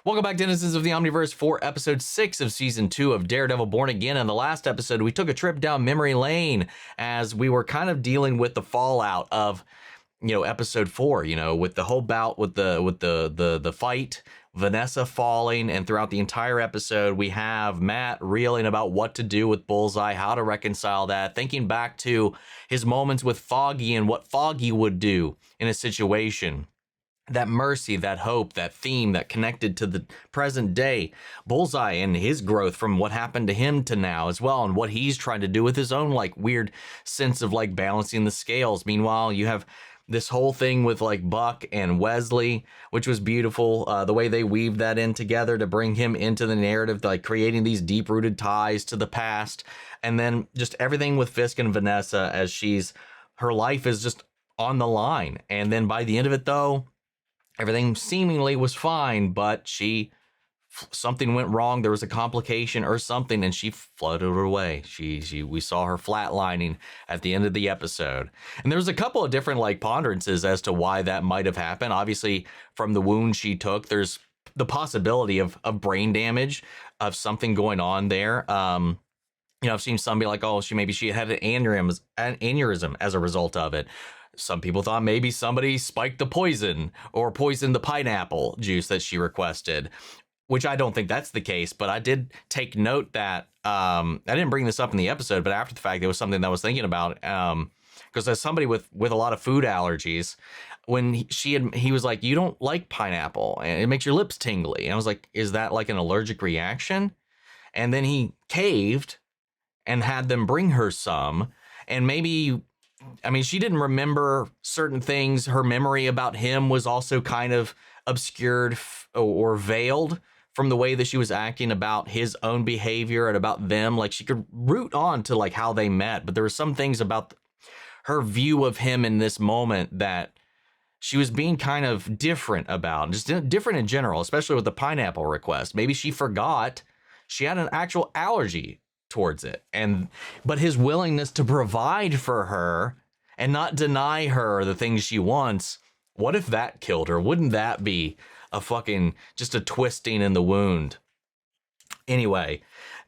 Welcome back, denizens of the Omniverse, for episode 6 of season 2 of Daredevil Born Again. In the last episode, we took a trip down memory lane as we were kind of dealing with the fallout of, episode 4, with the whole bout with the fight, Vanessa falling, and throughout the entire episode, we have Matt reeling about what to do with Bullseye, how to reconcile that, thinking back to his moments with Foggy and what Foggy would do in a situation. That mercy, that hope, that theme that connected to the present day. Bullseye and his growth from what happened to him to now as well, and what he's trying to do with his own weird sense of balancing the scales. Meanwhile, you have this whole thing with Buck and Wesley, which was beautiful. The way they weaved that in together to bring him into the narrative, creating these deep-rooted ties to the past. And then just everything with Fisk and Vanessa as her life is just on the line. And then by the end of it, though, everything seemingly was fine, but something went wrong. There was a complication or something, and she floated away. We saw her flatlining at the end of the episode. And there was a couple of different ponderances as to why that might have happened. Obviously, from the wound she took, there's the possibility of brain damage, of something going on there. I've seen some be like, oh, she had an aneurysm as a result of it. Some people thought maybe somebody spiked the poison or poisoned the pineapple juice that she requested, which I don't think that's the case. But I did take note that I didn't bring this up in the episode, but after the fact, it was something that I was thinking about, because as somebody with a lot of food allergies, when he was like, you don't like pineapple and it makes your lips tingly. And I was like, is that an allergic reaction? And then he caved and had them bring her some, and maybe, she didn't remember certain things. Her memory about him was also kind of obscured or veiled from the way that she was acting about his own behavior and about them. She could root on to how they met, but there were some things about her view of him in this moment that she was being kind of different about, just different in general, especially with the pineapple request. Maybe she forgot she had an actual allergy towards it, but his willingness to provide for her and not deny her the things she wants. What if that killed her? Wouldn't that be just a twisting in the wound? Anyway,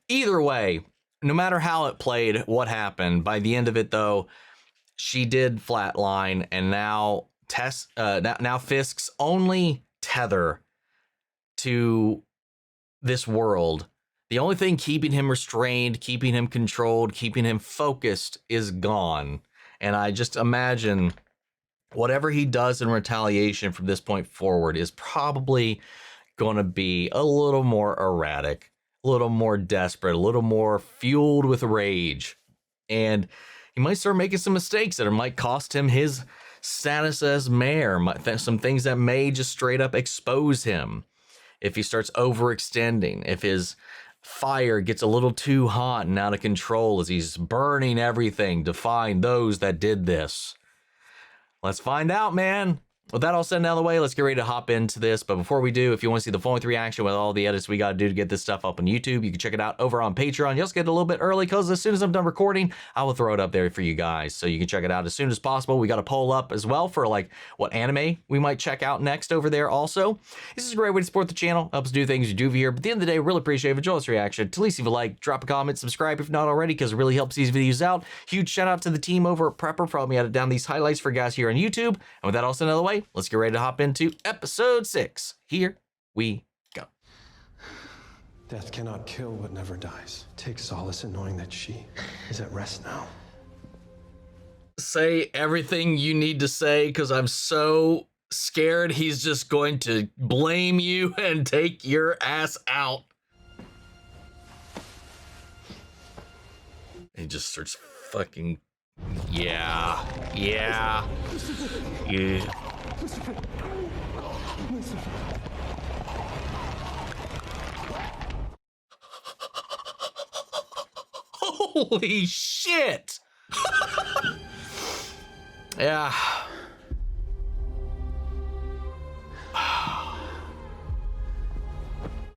either way, no matter how it played, what happened, by the end of it though, she did flatline, and now now Fisk's only tether to this world, the only thing keeping him restrained, keeping him controlled, keeping him focused is gone. And I just imagine whatever he does in retaliation from this point forward is probably going to be a little more erratic, a little more desperate, a little more fueled with rage. And he might start making some mistakes that might cost him his status as mayor, some things that may just straight up expose him if he starts overextending, if his fire gets a little too hot and out of control as he's burning everything to find those that did this. Let's find out, man. With that all said and out of the way, let's get ready to hop into this. But before we do, if you want to see the full-length reaction with all the edits we got to do to get this stuff up on YouTube, you can check it out over on Patreon. You also get it a little bit early because as soon as I'm done recording, I will throw it up there for you guys. So you can check it out as soon as possible. We got a poll up as well for what anime we might check out next over there also. This is a great way to support the channel. Helps do things you do here. But at the end of the day, really appreciate it. Enjoy this reaction. To least leave a like, drop a comment, subscribe if not already, because it really helps these videos out. Huge shout out to the team over at Prepper for helping me edit down these highlights for guys here on YouTube. And with that all said and out of the way, let's get ready to hop into episode 6. Here we go. Death cannot kill what never dies. Take solace in knowing that she is at rest now. Say everything you need to say, because I'm so scared he's just going to blame you and take your ass out. He just starts fucking... Yeah. Holy shit! Yeah.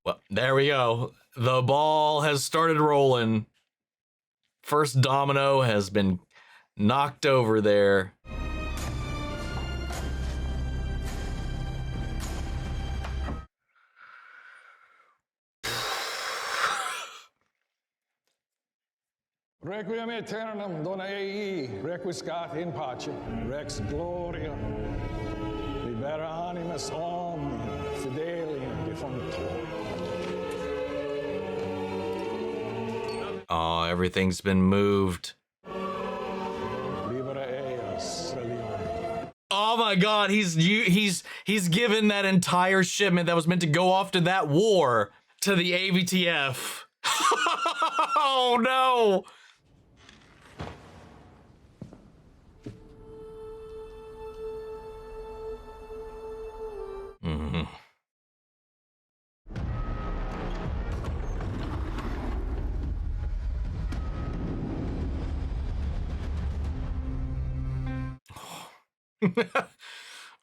Well, there we go. The ball has started rolling. First domino has been knocked over there. Requiem aeternam dona ei, requiescat in pace, rex gloria, libera animas omni, fidelium defunctor. Oh, everything's been moved. Libera eas, religione. Oh my God, he's given that entire shipment that was meant to go off to that war to the AVTF. Oh no.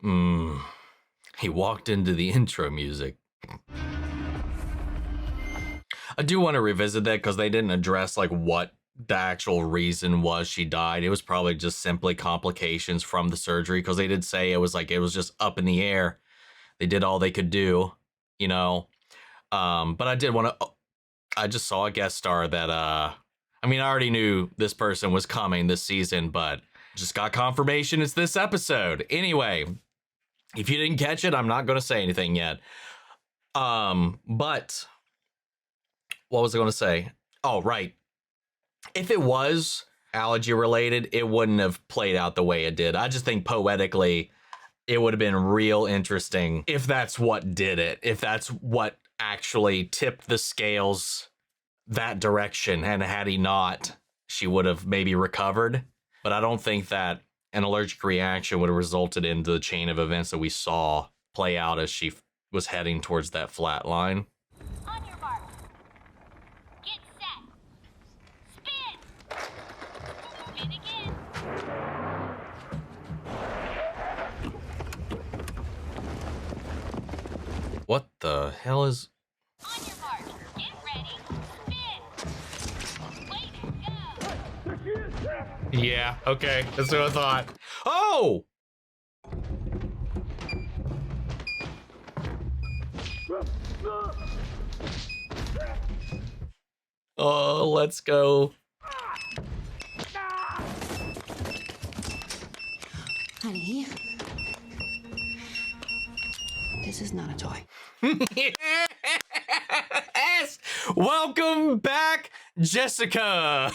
Mm-hmm. He walked into the intro music. I do want to revisit that because they didn't address like what the actual reason was she died. It was probably just simply complications from the surgery, because they did say it was just up in the air. They did all they could do, you know. But I did want to. I just saw a guest star that I mean, I already knew this person was coming this season, but just got confirmation it's this episode. Anyway, if you didn't catch it, I'm not going to say anything yet. But what was I going to say? Oh, right. If it was allergy related, it wouldn't have played out the way it did. I just think poetically, it would have been real interesting if that's what did it. If that's what actually tipped the scales that direction. And had he not, she would have maybe recovered. But I don't think that an allergic reaction would have resulted in the chain of events that we saw play out as she was heading towards that flat line. On your mark. Get set. Spin. Spin again. What the hell is... On your mark. Get ready. Spin. Way to go. Yeah, okay. That's what I thought. Oh! Oh, let's go. Honey, this is not a toy. Yes! Welcome back, Jessica.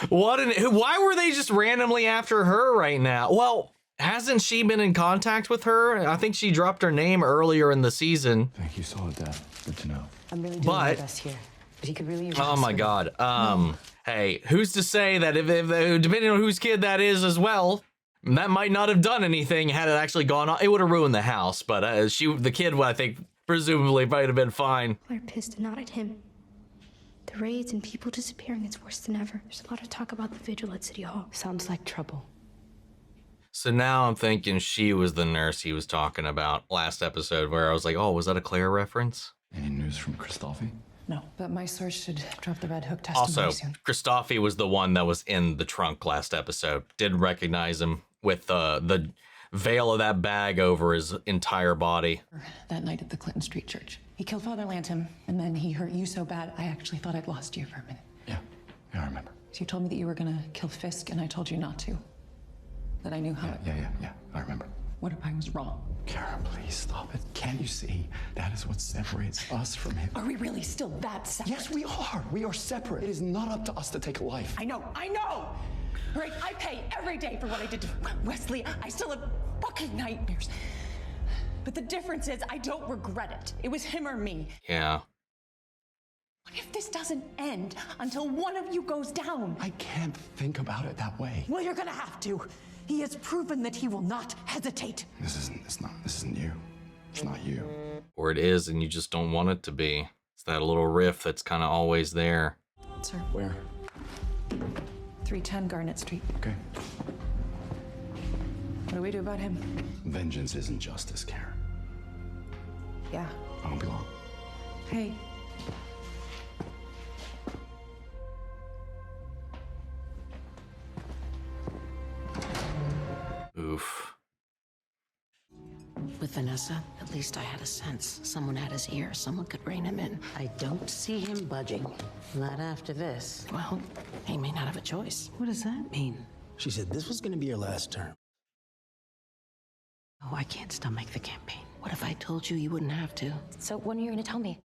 Why were they just randomly after her right now? Well, hasn't she been in contact with her? I think she dropped her name earlier in the season. Thank you, Solid Dad. Good to know. I'm really doing my best here, but he could really use Oh my God. Hey, who's to say that if depending on whose kid that is as well, that might not have done anything had it actually gone on. It would have ruined the house, but the kid, I think, presumably might have been fine. People are pissed and not at him. The raids and people disappearing, it's worse than ever. There's a lot of talk about the vigil at City Hall. Sounds like trouble. So now I'm thinking she was the nurse he was talking about last episode, where I was like, oh, was that a Claire reference? Any news from Christophe? No, but my source should drop the red hook test Also, soon. Christophe was the one that was in the trunk last episode. Didn't recognize him with the veil of that bag over his entire body. That night at the Clinton Street Church. He killed Father Lantom, and then he hurt you so bad, I actually thought I'd lost you for a minute. Yeah, I remember. So you told me that you were gonna kill Fisk, and I told you not to. That I knew how. Yeah, I remember. What if I was wrong? Karen, please stop it. Can't you see? That is what separates us from him. Are we really still that separate? Yes, we are. We are separate. It is not up to us to take a life. I know! Right, I pay every day for what I did to Wesley. I still have fucking nightmares. But the difference is I don't regret it. It was him or me. Yeah. What if this doesn't end until one of you goes down? I can't think about it that way. Well, you're gonna have to. He has proven that he will not hesitate. This isn't you. It's not you. Or it is, and you just don't want it to be. It's that little riff that's kind of always there. Sir, Where? 310 Garnet Street. Okay. What do we do about him? Vengeance isn't justice, Karen. Yeah. I won't be long. Hey. Oof. With an Vanessa. At least I had a sense. Someone had his ear. Someone could rein him in. I don't see him budging. Not after this. Well, he may not have a choice. What does that mean? She said this was gonna be her last term. Oh, I can't stomach the campaign. What if I told you you wouldn't have to? So when are you gonna tell me?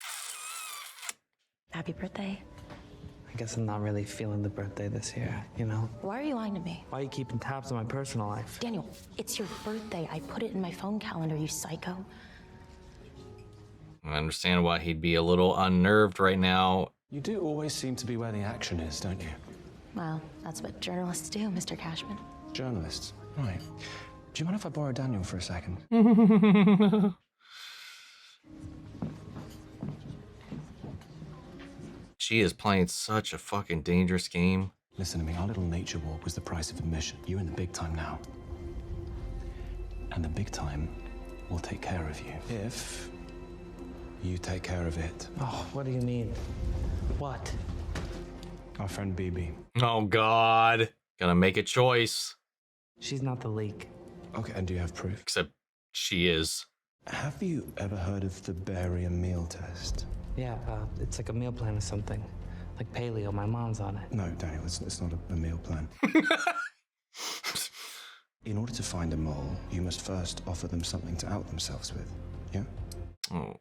Happy birthday. I guess I'm not really feeling the birthday this year, you know? Why are you lying to me? Why are you keeping tabs on my personal life? Daniel, it's your birthday. I put it in my phone calendar, you psycho. I understand why he'd be a little unnerved right now. You do always seem to be where the action is, don't you? Well, that's what journalists do, Mr. Cashman. Journalists, right. Do you mind if I borrow Daniel for a second? She is playing such a fucking dangerous game. Listen to me, our little nature walk was the price of admission. You're in the big time now. And the big time will take care of you. If you take care of it. Oh, what do you mean? What? Our friend BB. Oh, God. Gonna make a choice. She's not the leak. Okay, and do you have proof? Except she is. Have you ever heard of the barium meal test? Yeah, it's like a meal plan or something. Like paleo, my mom's on it. No, Daniel, it's not a meal plan. In order to find a mole, you must first offer them something to out themselves with. Yeah?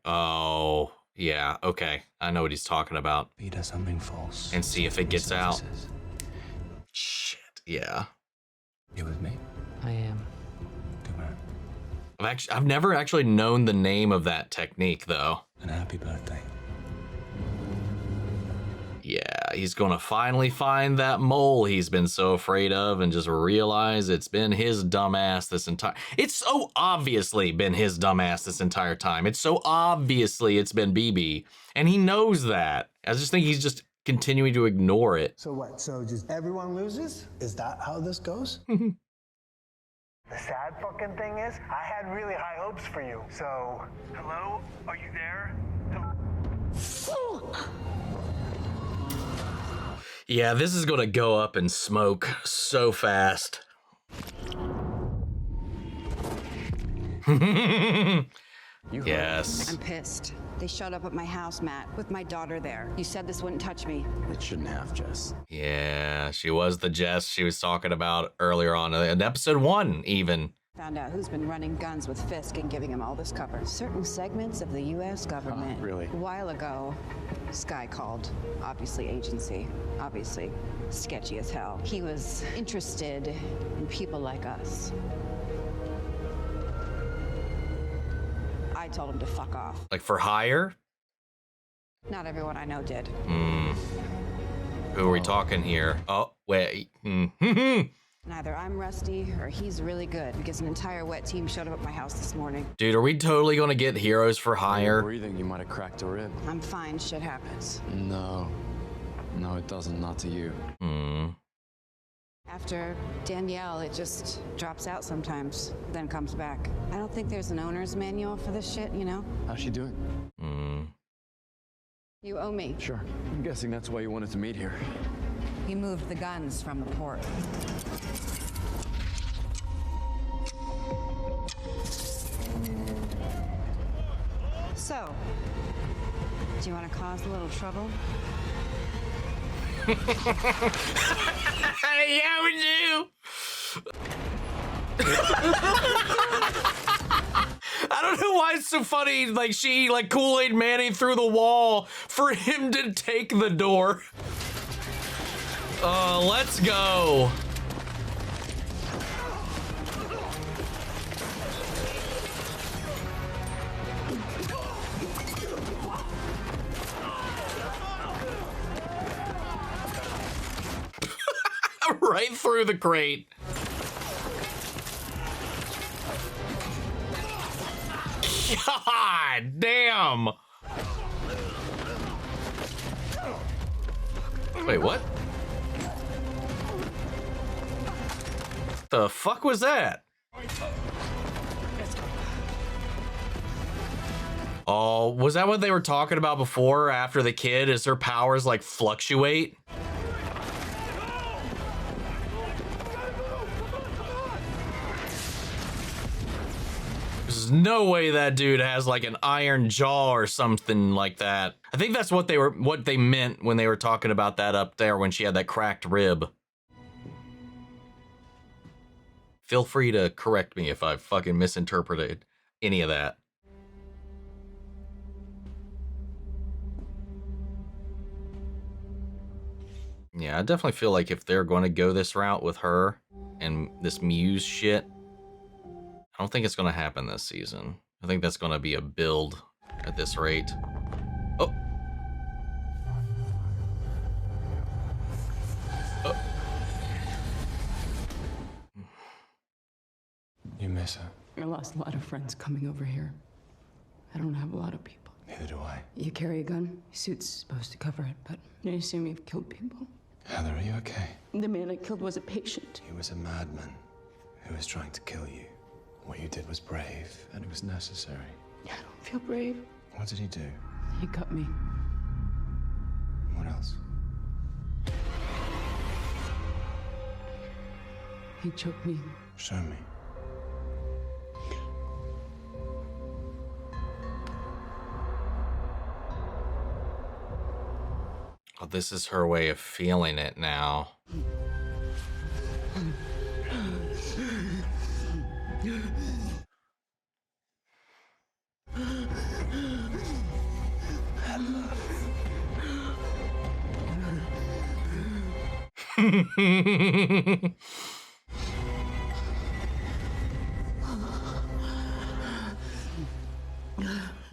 Oh, yeah, okay. I know what he's talking about. Feed her something false. And see if it gets out. Shit, yeah. You with me? I am. Good man. I've never actually known the name of that technique, though. And happy birthday. Yeah, he's gonna finally find that mole he's been so afraid of and just realize it's been his dumbass this entire... It's so obviously been his dumbass this entire time. It's so obviously it's been BB, and he knows that. I just think he's just continuing to ignore it. So what? So just everyone loses? Is that how this goes? The sad fucking thing is, I had really high hopes for you. So, hello? Are you there? Yeah, this is gonna go up in smoke so fast. Yes. I'm pissed. They showed up at my house, Matt, with my daughter there. You said this wouldn't touch me. It shouldn't have, Jess. Yeah, she was the Jess she was talking about earlier on in episode 1, even. Found out who's been running guns with Fisk and giving him all this cover. Certain segments of the U.S. government. Really? A while ago, Sky called. Obviously agency. Obviously sketchy as hell. He was interested in people like us. I told him to fuck off. Like for hire? Not everyone I know did. Who are we talking here? Oh, wait. Either I'm rusty or he's really good because an entire wet team showed up at my house this morning. Dude, are we totally gonna get heroes for hire? Breathing, you might have cracked a rib. I'm fine, shit happens. No, it doesn't. Not to you. After Danielle, it just drops out sometimes, then comes back. I don't think there's an owner's manual for this shit, you know? How's she doing? You owe me. Sure. I'm guessing that's why you wanted to meet here. He moved the guns from the port. So, do you want to cause a little trouble? Yeah, we do. I don't know why it's so funny. Like she like Kool-Aid Manning through the wall for him to take the door. Let's go. Right through the crate. God damn. Wait, what? The fuck was that? Oh, was that what they were talking about before, after the kid? Is her powers like fluctuate? no way that dude has like an iron jaw or something like that. I think that's what they meant when they were talking about that up there when she had that cracked rib. Feel free to correct me if I fucking misinterpreted any of that. Yeah, I definitely feel like if they're going to go this route with her and this Muse shit, I don't think it's going to happen this season. I think that's going to be a build at this rate. Oh. Oh. You miss her? I lost a lot of friends coming over here. I don't have a lot of people. Neither do I. You carry a gun? Your suit's supposed to cover it, but I assume you've killed people. Heather, are you okay? The man I killed was a patient. He was a madman who was trying to kill you. What you did was brave, and it was necessary. I don't feel brave. What did he do? He cut me. What else? He choked me. Show me. Oh, this is her way of feeling it now.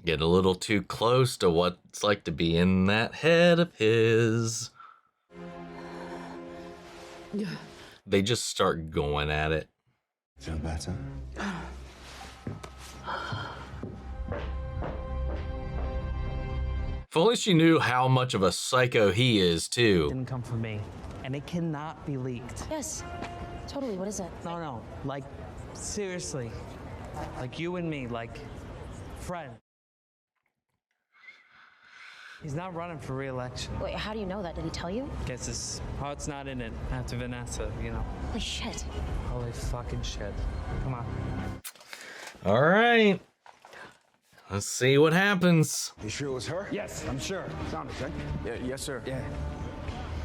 Get a little too close to what it's like to be in that head of his. They just start going at it. Feel better? If only she knew how much of a psycho he is, too. Didn't come from me, and it cannot be leaked. Yes, totally. What is it? No, like, seriously. Like you and me, like, friend. He's not running for re-election. Wait, how do you know that? Did he tell you? Guess his heart's not in it after Vanessa, you know. Holy shit. Holy fucking shit. Come on. All right. Let's see what happens. You sure it was her? Yes, I'm sure. Sounded right? Yeah, yes, sir. Yeah.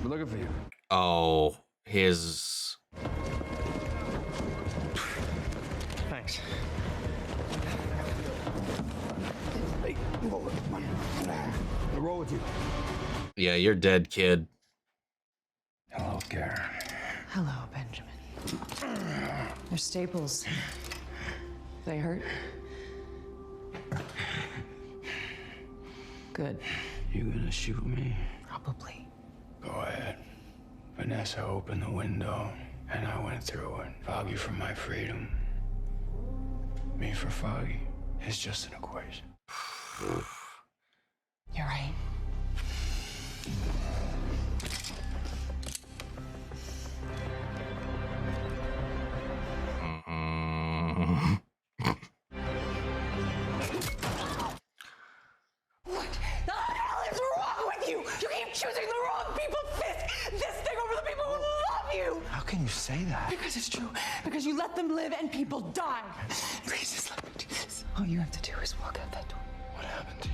We're looking for you. Oh, his... Thanks. Hey, roll it. I'll roll with you. Yeah, you're dead, kid. Hello, Karen. Hello, Benjamin. They're staples. They hurt? Good. You gonna shoot me? Probably. Go ahead. Vanessa opened the window, and I went through it. Foggy for my freedom. Me for Foggy. It's just an equation. You're right. What the hell is wrong with you? You keep choosing the wrong people. This thing over the people who love you. How can you say that? Because it's true. Because you let them live and people die. Please just let me do this. All you have to do is walk out that door. What happened to you?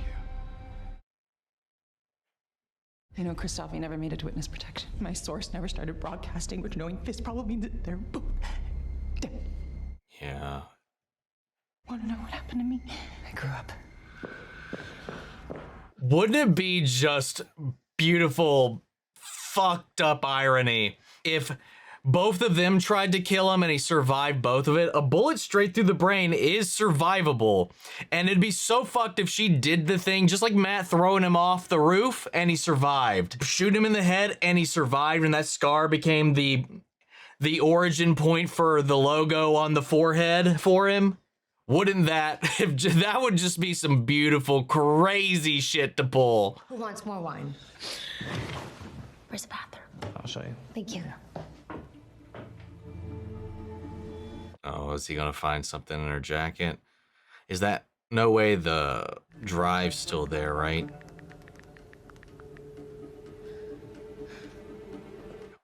I know Christophe never made it to witness protection. My source never started broadcasting, which knowing this probably means that they're both dead. Yeah. Want to know what happened to me? I grew up. Wouldn't it be just beautiful, fucked up irony if both of them tried to kill him and he survived both of it? A bullet straight through the brain is survivable. And it'd be so fucked if she did the thing, just like Matt throwing him off the roof and he survived. Shoot him in the head and he survived, and that scar became the origin point for the logo on the forehead for him. Wouldn't that, that would just be some beautiful, crazy shit to pull. Who wants more wine? Where's the bathroom? I'll show you. Thank you. Oh, is he gonna find something in her jacket? Is that, no way the drive's still there, right?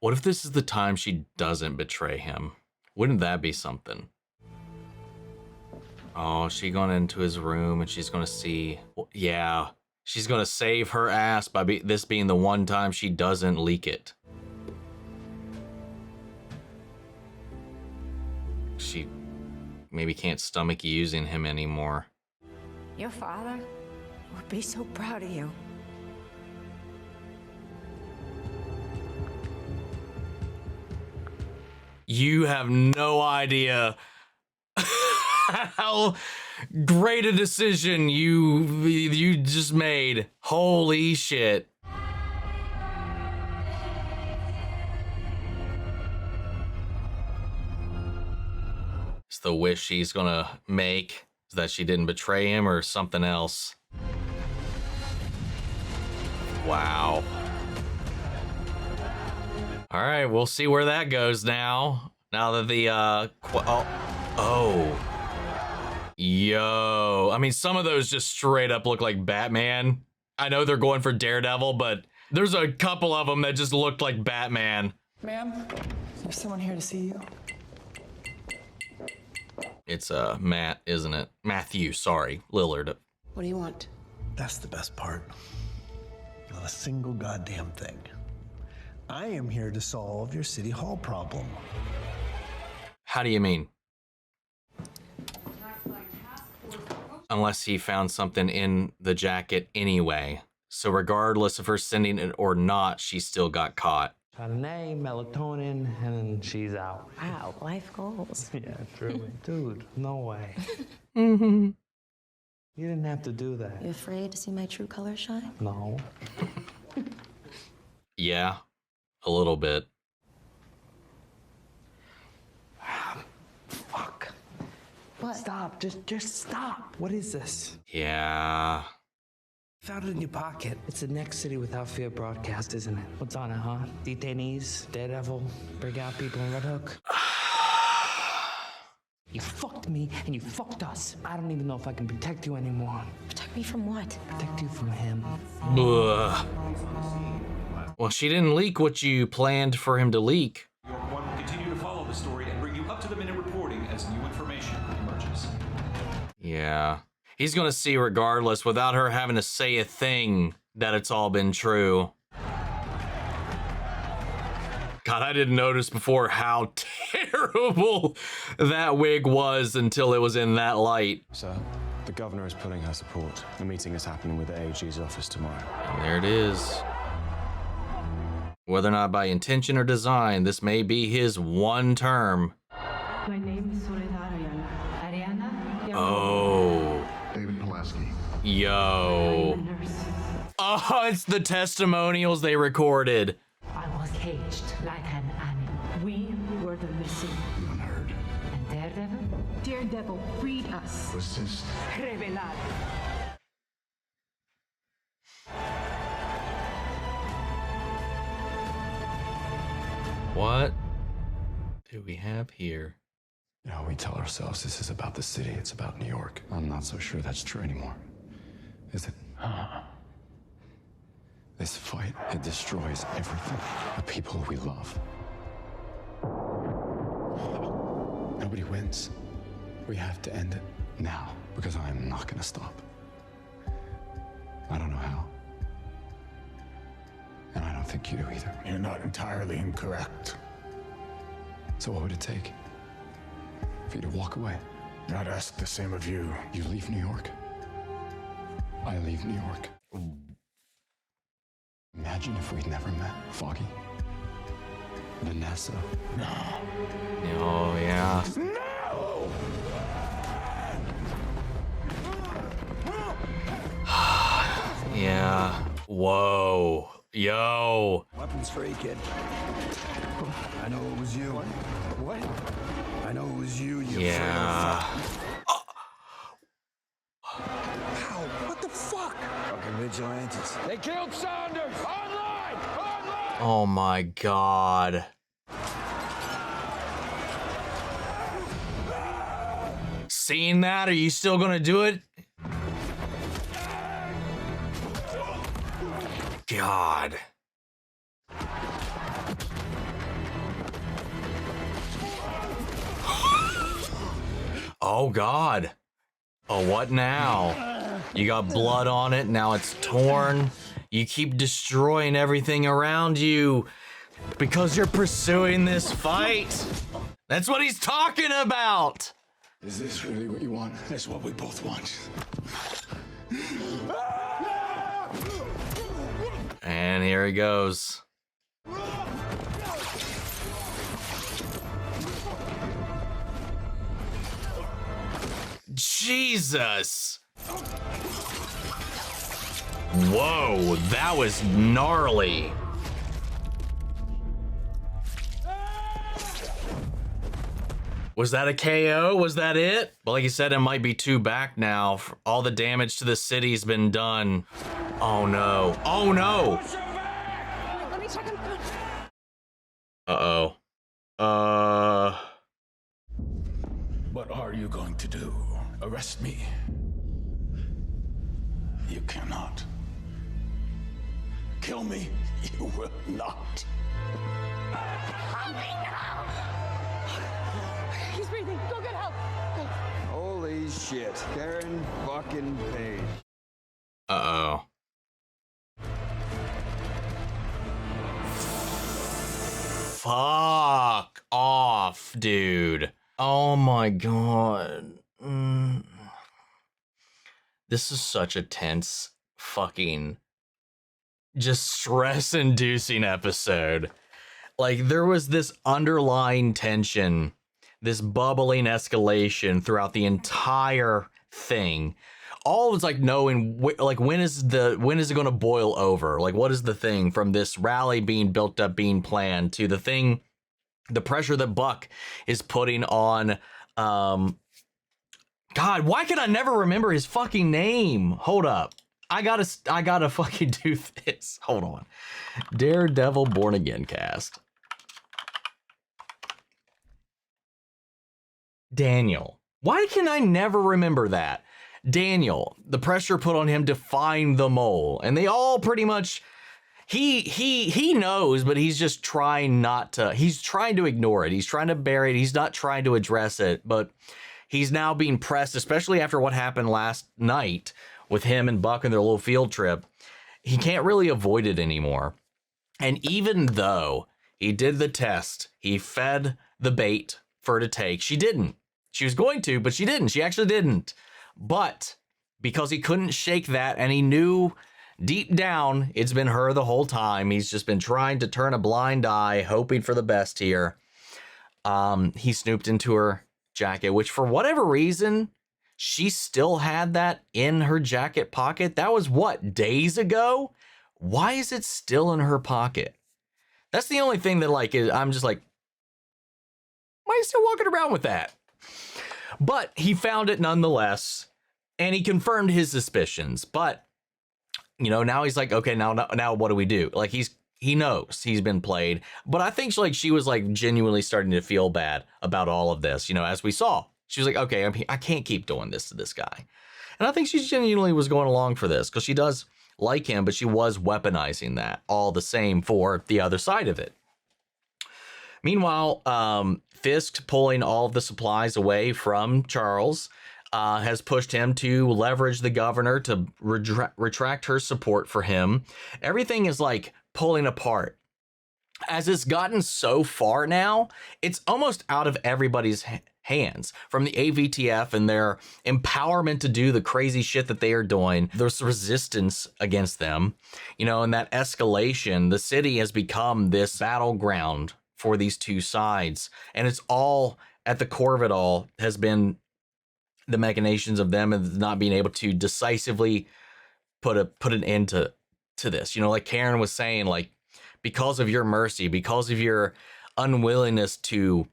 What if this is the time she doesn't betray him? Wouldn't that be something? Oh, she going into his room and she's gonna see. Well, yeah, she's gonna save her ass by this being the one time she doesn't leak it. She maybe can't stomach using him anymore. Your father would be so proud of you. You have no idea how great a decision you just made. Holy shit. It's the wish she's gonna make, is that she didn't betray him or something else. Wow. All right, we'll see where that goes now. Now that the yo, I mean, some of those just straight up look like Batman. I know they're going for Daredevil, but there's a couple of them that just looked like Batman. Ma'am, there's someone here to see you. It's Matt, isn't it? Matthew, sorry, Lillard. What do you want? That's the best part. Not a single goddamn thing. I am here to solve your city hall problem. How do you mean? Unless he found something in the jacket anyway. So regardless of her sending it or not, she still got caught. Got a name, melatonin, and then she's out. Wow, life goals. Yeah, truly. Dude, no way. Mm-hmm. You didn't have to do that. You afraid to see my true colors shine? No. Yeah, a little bit. Fuck. What? Stop, just stop. What is this? Yeah. Found it in your pocket. It's the Next City Without Fear broadcast, isn't it? What's on it, huh? Detainees, Daredevil, break out people in Red Hook. You fucked me and you fucked us. I don't even know if I can protect you anymore. Protect me from what? Protect you from him. Ugh. Well, she didn't leak what you planned for him to leak. New York One will continue to follow the story and bring you up-to-the-minute reporting as new information emerges. Yeah. He's gonna see regardless without her having to say a thing that it's all been true. God, I didn't notice before how terrible that wig was until it was in that light. Sir, the governor is pulling her support. The meeting is happening with the AG's office tomorrow. And there it is. Whether or not by intention or design, this may be his one term. My name is Soledad Ariana. Oh. David Pulaski. Yo. Oh, it's the testimonials they recorded. I was caged like an animal. We were the missing. Unheard. And Daredevil? Daredevil freed us. Assist. Revelar. What do we have here? You know, we tell ourselves this is about the city, it's about New York. I'm not so sure that's true anymore. Is it? This fight, it destroys everything. The people we love. Nobody wins. We have to end it now, because I am not gonna stop. I don't know how. And I don't think you do either. You're not entirely incorrect. So what would it take for you to walk away? I'd ask the same of you. You leave New York. I leave New York. Imagine if we'd never met. Foggy. Vanessa. No. Oh, yeah. No! Yeah. Whoa. Yo. Weapons free, kid. I know it was you. What? I know it was you. Yeah. How? What the fuck? Fucking vigilantes. They killed Saunders! Online! Online! Oh my God. Seeing that? Are you still gonna do it? God. Oh God. Oh, what now? You got blood on it, now it's torn. You keep destroying everything around you because you're pursuing this fight. That's what he's talking about. Is this really what you want? That's what we both want. And here he goes. Jesus. Whoa, that was gnarly. Was that a KO? Was that it? Well, like you said, it might be 2 back now. All the damage to the city's been done. Oh no. Oh no. Let me check him. Uh-oh. What are you going to do? Arrest me? You cannot. Kill me? You will not. He's breathing. Go get help. Holy shit. Karen fucking Page. Uh-oh. Fuck off, dude. Oh my god. This is such a tense fucking just stress-inducing episode. Like, there was this underlying tension, this bubbling escalation throughout the entire thing. All was like knowing like when is it going to boil over? Like, what is the thing from this rally being built up, being planned, to the thing, the pressure that Buck is putting on God, why can I never remember his fucking name? Hold up. I gotta fucking do this. Hold on. Daredevil Born Again cast. Daniel. Why can I never remember that? Daniel, the pressure put on him to find the mole. And they all pretty much, he knows, but he's just trying not to, he's trying to ignore it. He's trying to bury it. He's not trying to address it, but he's now being pressed, especially after what happened last night with him and Buck and their little field trip. He can't really avoid it anymore. And even though he did the test, he fed the bait for her to take, she didn't. She was going to, but she didn't. She actually didn't. But because he couldn't shake that, and he knew deep down it's been her the whole time, he's just been trying to turn a blind eye, hoping for the best here. He snooped into her jacket, which for whatever reason, she still had that in her jacket pocket. That was what, days ago? Why is it still in her pocket? That's the only thing that like I'm just like, why are you still walking around with that? But he found it nonetheless, and he confirmed his suspicions. But, you know, now he's like, okay, now what do we do? Like, he knows he's been played. But I think she was like genuinely starting to feel bad about all of this. You know, as we saw, she was like, okay, I can't keep doing this to this guy. And I think she genuinely was going along for this because she does like him, but she was weaponizing that all the same for the other side of it. Meanwhile, Fisk pulling all of the supplies away from Charles has pushed him to leverage the governor to retract her support for him. Everything is like pulling apart. As it's gotten so far now, it's almost out of everybody's hands. From the AVTF and their empowerment to do the crazy shit that they are doing, there's resistance against them, you know, and that escalation, the city has become this battleground for these two sides. And it's all at the core of it all has been the machinations of them and not being able to decisively put an end to this. You know, like Karen was saying, like, because of your mercy, because of your unwillingness to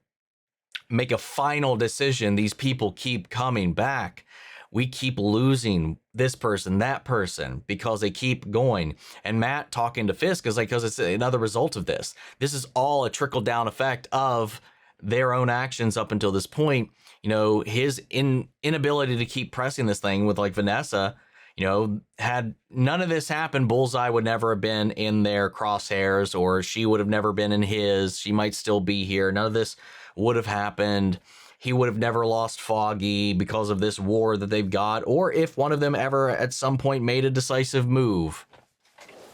make a final decision, these people keep coming back. We keep losing this person, that person, because they keep going. And Matt talking to Fisk is like, because it's another result of this. This is all a trickle-down effect of their own actions up until this point. You know, his inability to keep pressing this thing with like Vanessa, you know, had none of this happened, Bullseye would never have been in their crosshairs, or she would have never been in his. She might still be here. None of this would have happened. he would have never lost Foggy because of this war that they've got, or if one of them ever at some point made a decisive move.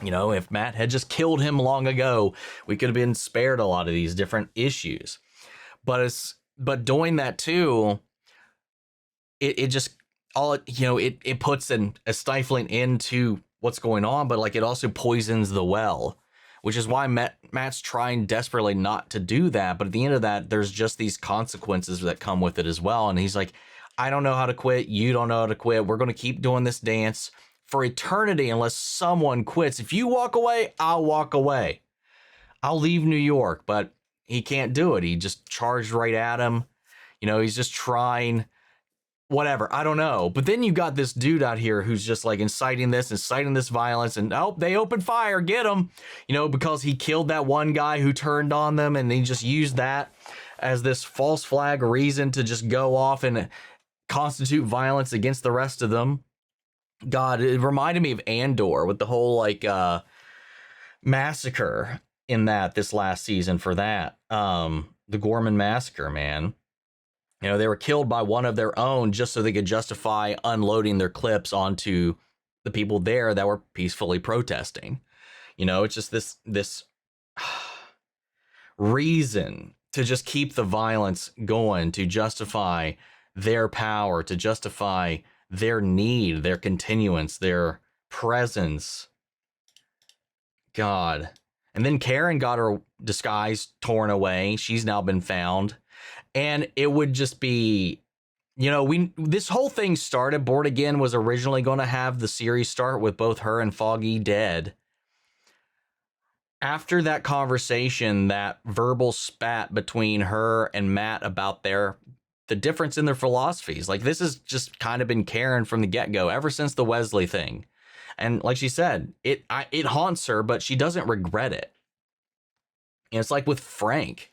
You know, if Matt had just killed him long ago, we could have been spared a lot of these different issues. But doing that too, it just it puts a stifling end to what's going on, but like it also poisons the well, which is why Matt's trying desperately not to do that. But at the end of that, there's just these consequences that come with it as well. And he's like, I don't know how to quit. You don't know how to quit. We're going to keep doing this dance for eternity unless someone quits. If you walk away, I'll walk away. I'll leave New York. But he can't do it. He just charged right at him. You know, he's just trying. Whatever, I don't know. But then you got this dude out here who's just like inciting this violence, and they opened fire, get him, you know, because he killed that one guy who turned on them, and he just used that as this false flag reason to just go off and constitute violence against the rest of them. God, it reminded me of Andor with the whole like massacre in this last season for that. The Gorman massacre, man. You know, they were killed by one of their own just so they could justify unloading their clips onto the people there that were peacefully protesting. You know, it's just this reason to just keep the violence going, to justify their power, to justify their need, their continuance, their presence. God. And then Karen got her disguise torn away. She's now been found. And it would just be, you know, this whole thing started. Born Again was originally going to have the series start with both her and Foggy dead. After that conversation, that verbal spat between her and Matt about the difference in their philosophies, like this has just kind of been Karen from the get-go ever since the Wesley thing. And like she said, it haunts her, but she doesn't regret it. And it's like with Frank.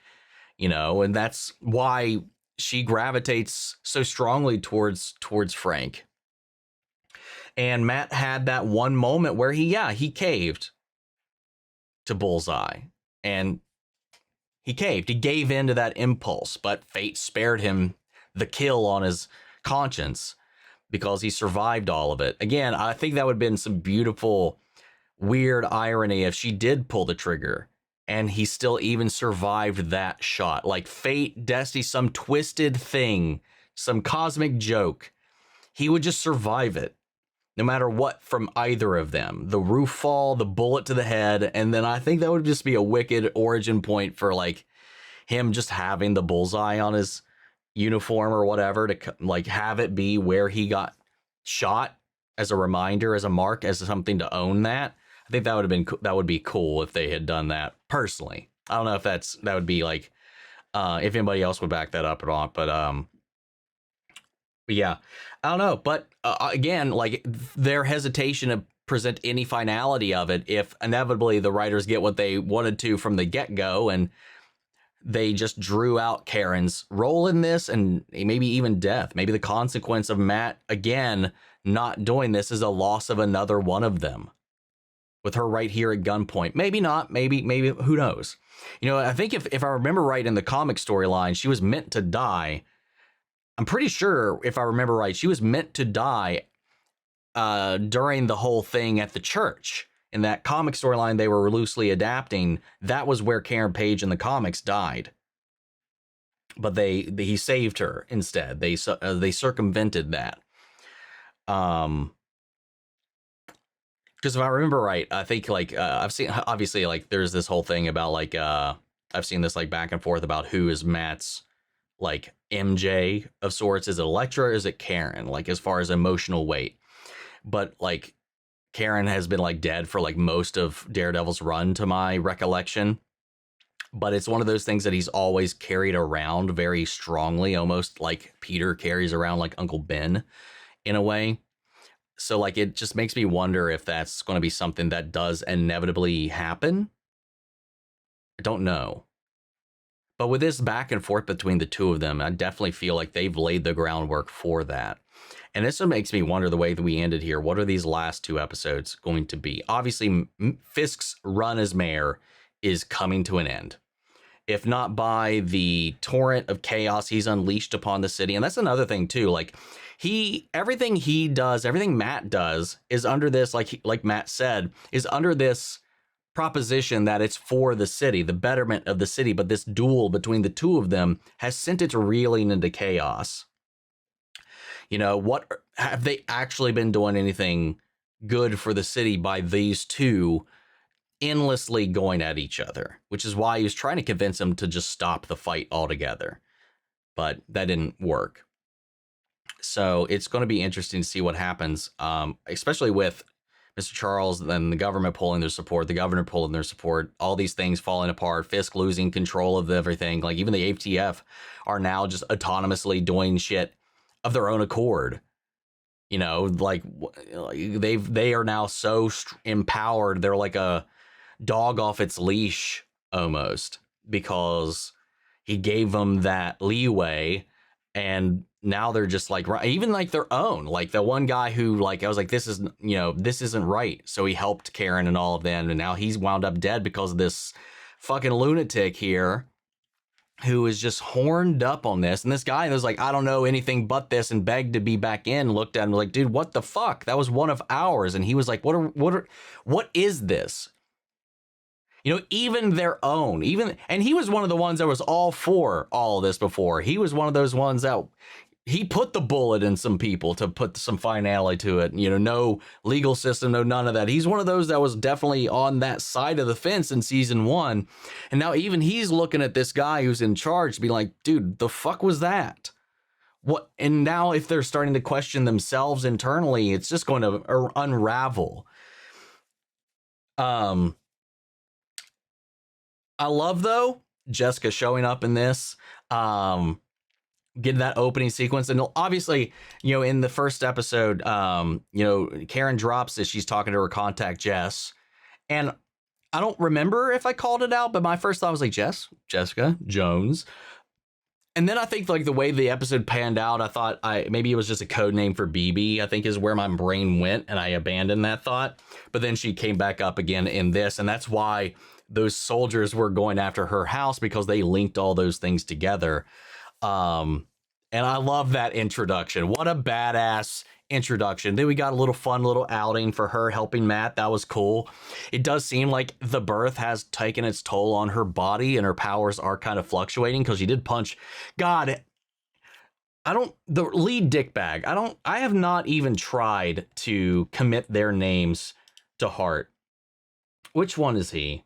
You know, and that's why she gravitates so strongly towards Frank. And Matt had that one moment where he caved to Bullseye, and he caved. He gave in to that impulse, but fate spared him the kill on his conscience because he survived all of it. Again, I think that would have been some beautiful, weird irony if she did pull the trigger and he still even survived that shot. Like fate, destiny, some twisted thing, some cosmic joke. He would just survive it, no matter what, from either of them. The roof fall, the bullet to the head, and then I think that would just be a wicked origin point for like him just having the bullseye on his uniform or whatever to like have it be where he got shot as a reminder, as a mark, as something to own that. I think that would be cool if they had done that personally. I don't know if that would be like, if anybody else would back that up or not, but yeah, I don't know. But again, like their hesitation to present any finality of it, if inevitably the writers get what they wanted to from the get-go and they just drew out Karen's role in this and maybe even death, maybe the consequence of Matt again not doing this is a loss of another one of them. With her right here at gunpoint. Maybe not, maybe, who knows? You know, I think if I remember right in the comic storyline, she was meant to die. I'm pretty sure, if I remember right, she was meant to die during the whole thing at the church. In that comic storyline they were loosely adapting, that was where Karen Page in the comics died. But he saved her instead. They circumvented that. Because if I remember right, I think like I've seen, obviously, like there's this whole thing about like I've seen this like back and forth about who is Matt's like MJ of sorts. Is it Elektra or is it Karen? Like as far as emotional weight, but like Karen has been like dead for like most of Daredevil's run to my recollection. But it's one of those things that he's always carried around very strongly, almost like Peter carries around like Uncle Ben in a way. So like it just makes me wonder if that's going to be something that does inevitably happen. I don't know. But with this back and forth between the two of them, I definitely feel like they've laid the groundwork for that. And this makes me wonder the way that we ended here. What are these last two episodes going to be? Obviously, Fisk's run as mayor is coming to an end. if not by the torrent of chaos he's unleashed upon the city. And that's another thing too. Like everything he does, everything Matt does is under this, like Matt said, is under this proposition that it's for the city, the betterment of the city. But this duel between the two of them has sent it reeling into chaos. You know, what have they actually been doing anything good for the city by these two endlessly going at each other, which is why he was trying to convince him to just stop the fight altogether. But that didn't work. So it's going to be interesting to see what happens, especially with Mr. Charles and the government pulling their support, the governor pulling their support, all these things falling apart, Fisk losing control of everything. Like even the ATF are now just autonomously doing shit of their own accord. You know, like they are now so empowered. They're like a dog off its leash almost, because he gave them that leeway, and now they're just like, even like their own, like the one guy who, like, I was like, this isn't right. So he helped Karen and all of them. And now he's wound up dead because of this fucking lunatic here who is just horned up on this. And this guy was like, I don't know anything but this, and begged to be back in, looked at him like, dude, what the fuck? That was one of ours. And he was like, what is this? You know, even their own, and he was one of the ones that was all for all of this before. He was one of those ones that he put the bullet in some people to put some finality to it. You know, no legal system, no none of that. He's one of those that was definitely on that side of the fence in season 1. And now even he's looking at this guy who's in charge to be like, dude, the fuck was that? What? And now if they're starting to question themselves internally, it's just going to unravel. I love, though, Jessica showing up in this, getting that opening sequence. And obviously, you know, in the first episode, you know, Karen drops this. She's talking to her contact, Jess. And I don't remember if I called it out, but my first thought was like, Jessica Jones. And then I think like the way the episode panned out, I thought maybe it was just a code name for BB, I think is where my brain went, and I abandoned that thought. But then she came back up again in this, and that's why those soldiers were going after her house, because they linked all those things together. And I love that introduction. What a badass introduction. Then we got a little fun little outing for her helping Matt. That was cool. It does seem like the birth has taken its toll on her body, and her powers are kind of fluctuating, because she did punch. God, the lead dickbag, I have not even tried to commit their names to heart. Which one is he?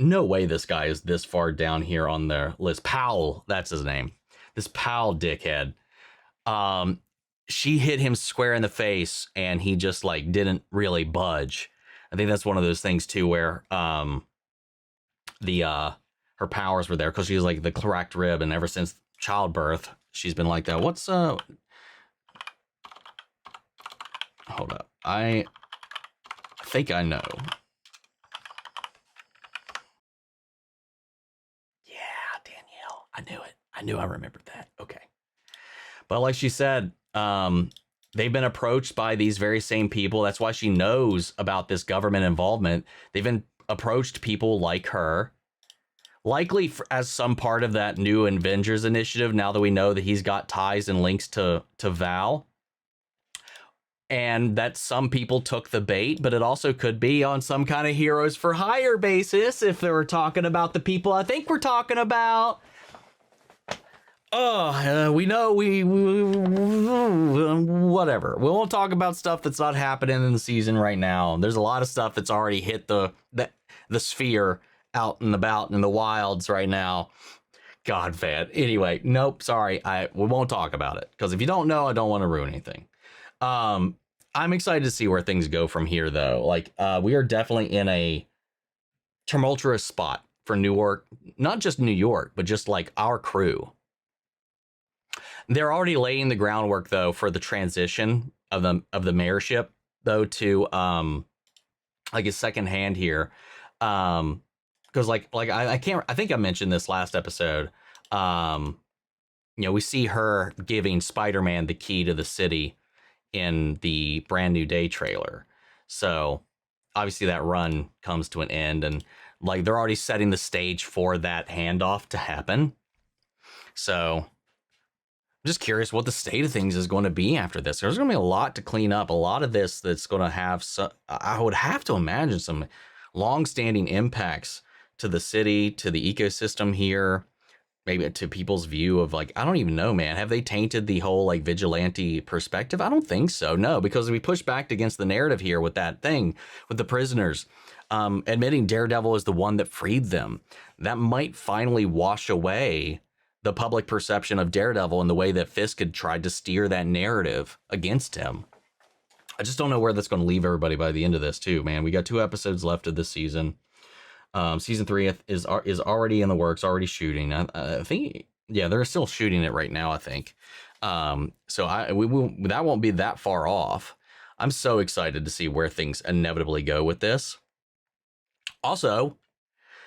No way this guy is this far down here on the list. Powell, that's his name. This Powell dickhead. She hit him square in the face, and he just like didn't really budge. I think that's one of those things too, where her powers were there because she was like the cracked rib, and ever since childbirth, she's been like that. What's hold up. I think I know. I knew it. I knew I remembered that. Okay. But like she said, they've been approached by these very same people. That's why she knows about this government involvement. They've been approached people like her, likely as some part of that new Avengers initiative, now that we know that he's got ties and links to Val. And that some people took the bait, but it also could be on some kind of heroes for hire basis if they were talking about the people I think we're talking about. We know whatever. We won't talk about stuff that's not happening in the season right now. There's a lot of stuff that's already hit the sphere out and about in the wilds right now. God, man. Anyway, nope. Sorry, we won't talk about it, because if you don't know, I don't want to ruin anything. I'm excited to see where things go from here, though. Like, we are definitely in a tumultuous spot for New York, not just New York, but just like our crew. They're already laying the groundwork, though, for the transition of the mayorship, though, to like a second hand here, because like I think I mentioned this last episode. You know, we see her giving Spider-Man the key to the city in the Brand New Day trailer. So obviously that run comes to an end, and like they're already setting the stage for that handoff to happen. So I'm just curious what the state of things is going to be after this. There's going to be a lot to clean up. A lot of this that's going to have, I would have to imagine, some long-standing impacts to the city, to the ecosystem here, maybe to people's view of like, I don't even know, man. Have they tainted the whole like vigilante perspective? I don't think so. No, because we pushed back against the narrative here with that thing with the prisoners. Admitting Daredevil is the one that freed them. That might finally wash away the public perception of Daredevil and the way that Fisk had tried to steer that narrative against him. I just don't know where that's going to leave everybody by the end of this too, man. We got 2 episodes left of this season. Season 3 is already in the works, already shooting. I think, yeah, they're still shooting it right now, I think. So that won't be that far off. I'm so excited to see where things inevitably go with this. Also,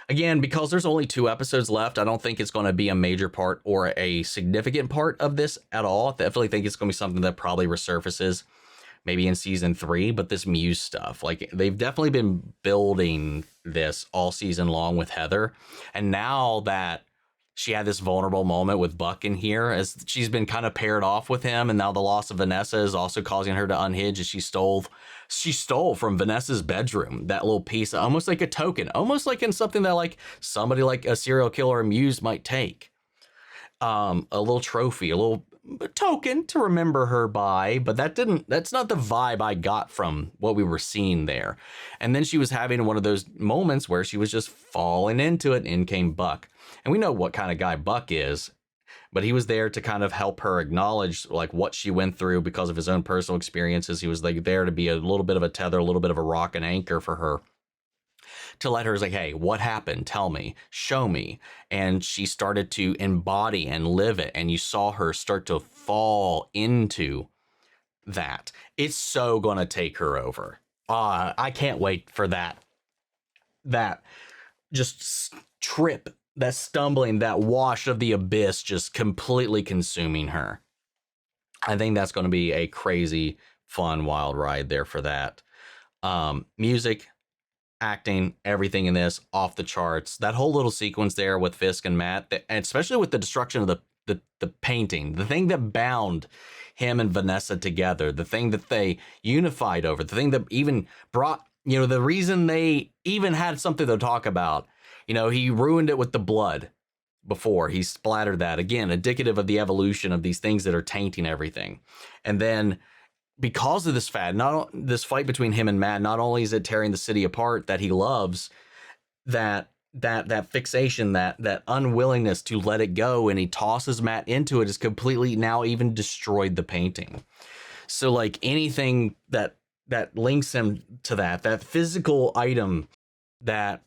again, because there's only 2 episodes left, I don't think it's going to be a major part or a significant part of this at all. I definitely think it's going to be something that probably resurfaces maybe in season 3, but this Muse stuff, like they've definitely been building this all season long with Heather. And now that she had this vulnerable moment with Buck in here, as she's been kind of paired off with him, and now the loss of Vanessa is also causing her to unhinge, as she stole from Vanessa's bedroom that little piece, almost like a token, almost like in something that like somebody like a serial killer Muse might take. A little trophy, a little token to remember her by, but that's not the vibe I got from what we were seeing there. And then she was having one of those moments where she was just falling into it, and in came Buck. And we know what kind of guy Buck is, but he was there to kind of help her acknowledge like what she went through because of his own personal experiences. He was like there to be a little bit of a tether, a little bit of a rock and anchor for her, to let her like, hey, what happened? Tell me, show me. And she started to embody and live it. And you saw her start to fall into that. It's so going to take her over. I can't wait for that just trip, that stumbling, that wash of the abyss just completely consuming her. I think that's going to be a crazy, fun, wild ride there for that. Music, acting, everything in this off the charts. That whole little sequence there with Fisk and Matt, and especially with the destruction of the painting, the thing that bound him and Vanessa together, the thing that they unified over, the thing that even brought, the reason they even had something to talk about. He ruined it with the blood before. He splattered that. Again, indicative of the evolution of these things that are tainting everything. And then because of this fight between him and Matt, not only is it tearing the city apart that he loves, that fixation, that unwillingness to let it go, and he tosses Matt into it, has completely now even destroyed the painting. So like anything that links him to that physical item that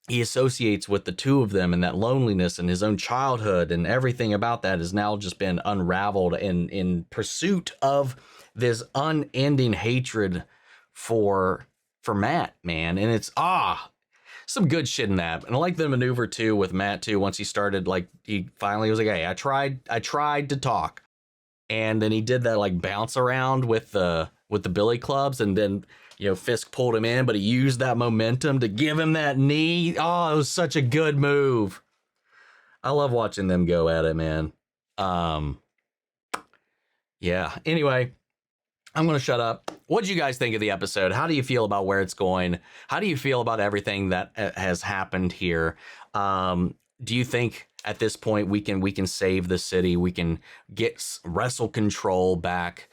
he associates with the two of them, and that loneliness and his own childhood and everything about that has now just been unraveled in pursuit of this unending hatred for Matt, man. And it's some good shit in that. And I like the maneuver too with Matt too. Once he started, like, he finally was like, hey, I tried to talk. And then he did that like bounce around with the billy clubs, and then Fisk pulled him in, but he used that momentum to give him that knee. Oh, it was such a good move. I love watching them go at it, man. Yeah. Anyway, I'm going to shut up. What did you guys think of the episode? How do you feel about where it's going? How do you feel about everything that has happened here? Do you think at this point we can save the city? We can wrestle control back,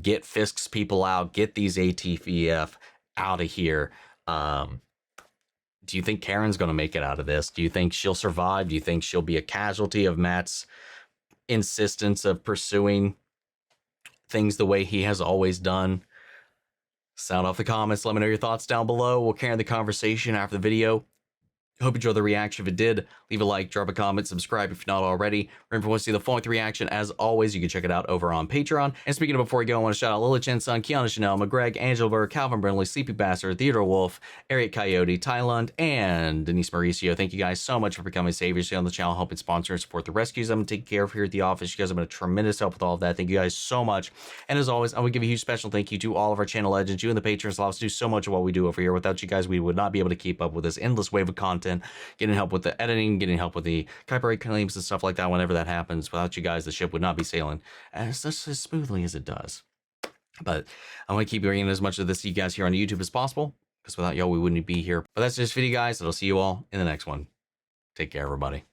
get Fisk's people out, get these ATVF out of here. Do you think Karen's going to make it out of this? Do you think she'll survive? Do you think she'll be a casualty of Matt's insistence of pursuing things the way he has always done? Sound off the comments. Let me know your thoughts down below. We'll carry the conversation after the video. Hope you enjoyed the reaction. If it did, leave a like, drop a comment, subscribe if you're not already. Remember, if you want to see the full-length reaction, as always, you can check it out over on Patreon. And speaking of before we go, I want to shout out Lily Chen's son, Kiana Chanel, McGreg, Angela Burr, Calvin Brindley, Sleepy Bastard, Theodore Wolf, Ariat Coyote, Tylund, and Denise Mauricio. Thank you guys so much for becoming saviors here on the channel, helping sponsor and support the rescues I'm taking care of here at the office. You guys have been a tremendous help with all of that. Thank you guys so much. And as always, I would give a huge special thank you to all of our channel legends. You and the patrons allow us to do so much of what we do over here. Without you guys, we would not be able to keep up with this endless wave of content, getting help with the editing, getting help with the copyright claims and stuff like that. Whenever that happens, without you guys, the ship would not be sailing as smoothly as it does. But I want to keep bringing as much of this to you guys here on YouTube as possible, because without y'all, we wouldn't be here. But that's just video, guys. And I'll see you all in the next one. Take care, everybody.